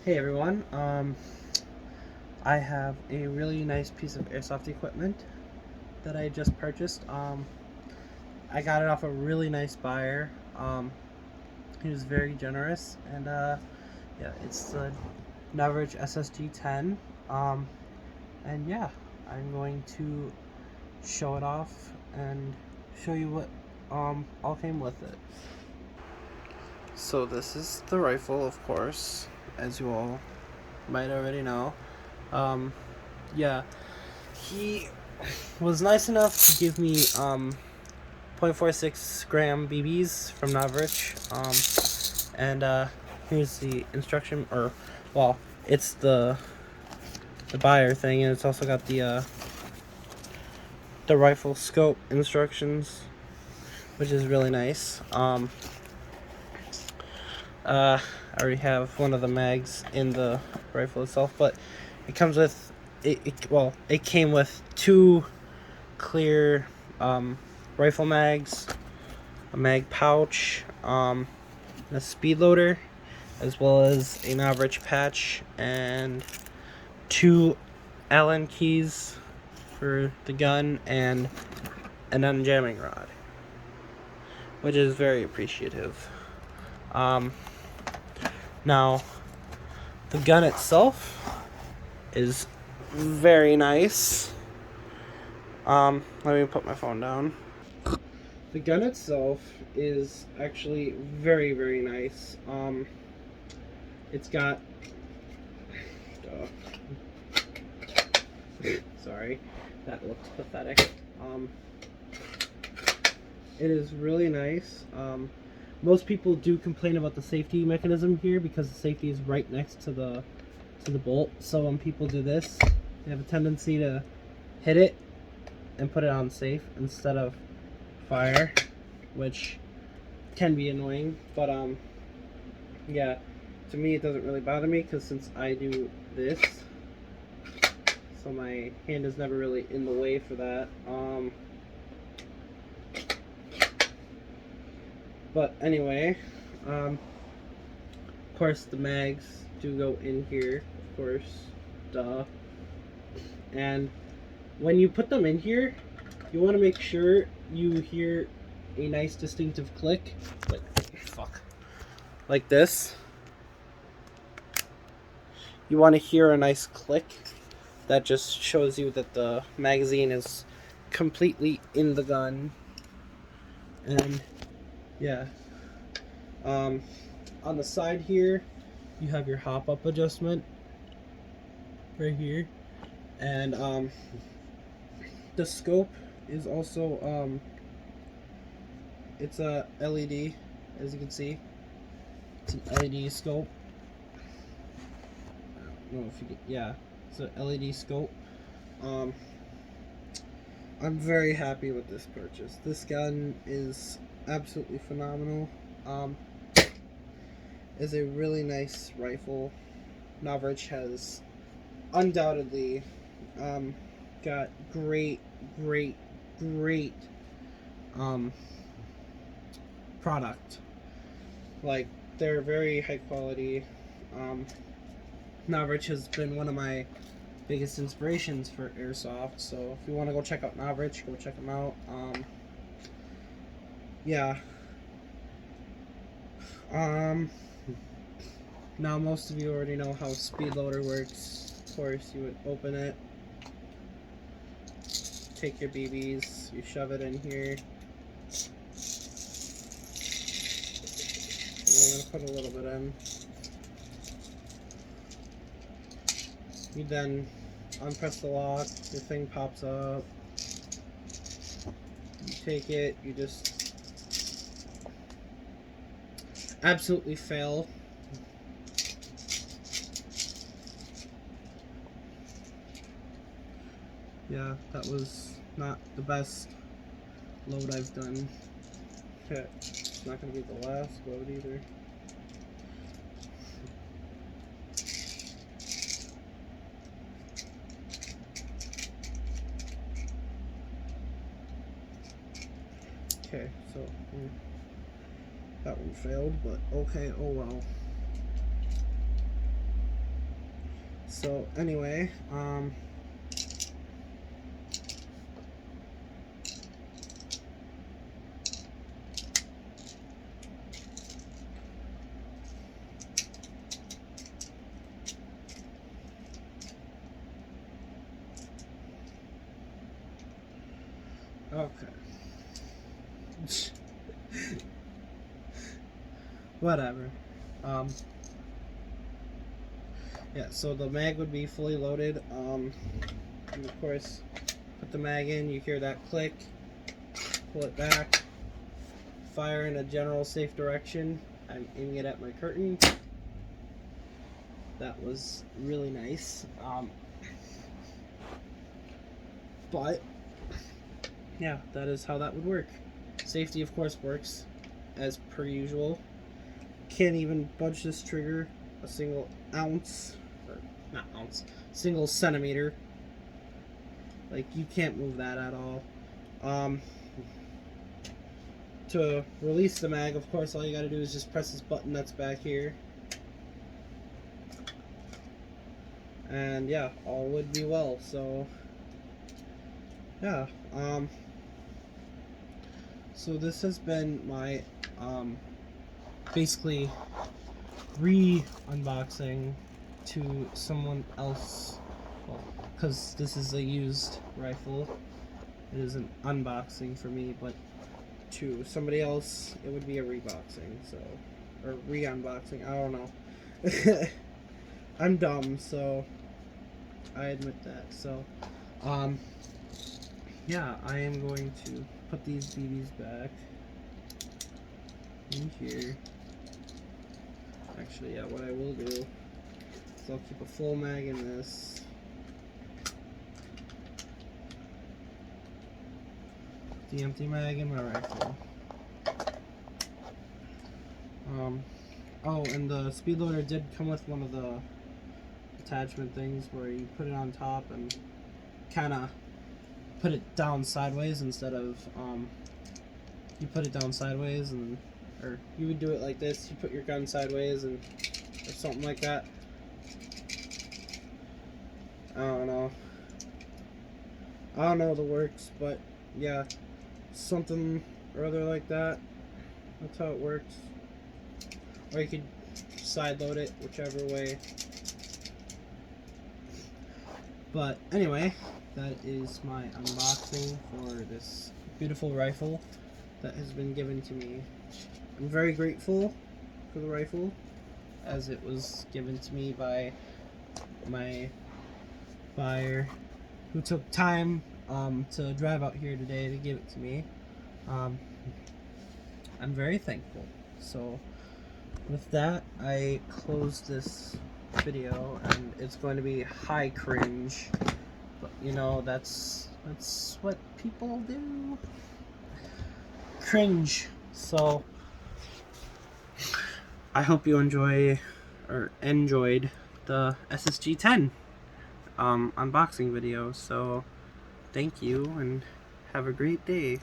Hey everyone, I have a really nice piece of airsoft equipment that I just purchased. I got it off a really nice buyer. He was very generous, and yeah, it's the novritsch SSG-10. And yeah, I'm going to show it off and show you what all came with it. So this is the rifle, of course, as you all might already know. Um, yeah, he was nice enough to give me 0.46 gram BBs from novritsch. And here's the instruction, or well, it's the buyer thing, and it's also got the rifle scope instructions, which is really nice. I already have one of the mags in the rifle itself, but it comes with it came with two clear rifle mags, a mag pouch, a speed loader, as well as a novritsch patch and two Allen keys for the gun and an unjamming rod, which is very appreciative. Now, the gun itself is very nice. Let me put my phone down. The gun itself is actually very, very nice. It's got sorry, that looks pathetic. It is really nice. Most people do complain about the safety mechanism here because the safety is right next to the bolt. So when people do this, they have a tendency to hit it and put it on safe instead of fire, which can be annoying. But yeah, to me it doesn't really bother me because since I do this, so my hand is never really in the way for that. But anyway, of course the mags do go in here, of course, duh. And when you put them in here, you want to make sure you hear a nice distinctive click, like this. You want to hear a nice click that just shows you that the magazine is completely in the gun. And yeah, on the side here you have your hop up adjustment right here, and the scope is also it's a LED, as you can see. It's an LED scope. I don't know if you get, yeah, it's an LED scope. I'm very happy with this purchase. This gun is absolutely phenomenal. Is a really nice rifle. novritsch has undoubtedly got great product. Like, they're very high quality. novritsch has been one of my biggest inspirations for airsoft, so if you want to go check out novritsch, go check them out. Yeah. Now most of you already know how speed loader works. Of course, you would open it, take your BBs, you shove it in here. And we're gonna put a little bit in. You then unpress the lock, your thing pops up. You take it, you just absolutely fail. Yeah, that was not the best load I've done. Okay, it's not gonna be the last load either. Okay, so that one failed, but okay, oh well. So anyway, okay. Whatever. Yeah, so the mag would be fully loaded. And of course, put the mag in, you hear that click, pull it back, fire in a general safe direction. I'm aiming it at my curtain. That was really nice. But yeah, that is how that would work. Safety, of course, works as per usual. Can't even budge this trigger a single ounce, or not ounce, single centimeter. Like, you can't move that at all. To release the mag, of course, all you gotta do is just press this button that's back here. And yeah, all would be well. So yeah, so this has been my basically re-unboxing to someone else. Well, because this is a used rifle, it is an unboxing for me, but to somebody else it would be a reboxing, so, or re-unboxing, I don't know. I'm dumb, so I admit that. So yeah, I am going to put these BBs back in here. Actually, yeah, what I will do is I'll keep a full mag in this. The empty mag in my rifle. Oh, and the speed loader did come with one of the attachment things where you put it on top and kind of put it down sideways instead of you put it down sideways, and or you would do it like this, you put your gun sideways and or something like that. I don't know the works, but yeah, something or other like that. That's how it works. Or you could side load it, whichever way. But anyway, that is my unboxing for this beautiful rifle that has been given to me. I'm very grateful for the rifle, as it was given to me by my buyer, who took time to drive out here today to give it to me. I'm very thankful. So with that, I close this video, and it's going to be high cringe, but you know, that's what people do, cringe. So I hope you enjoyed the SSG-10 unboxing video. So thank you and have a great day.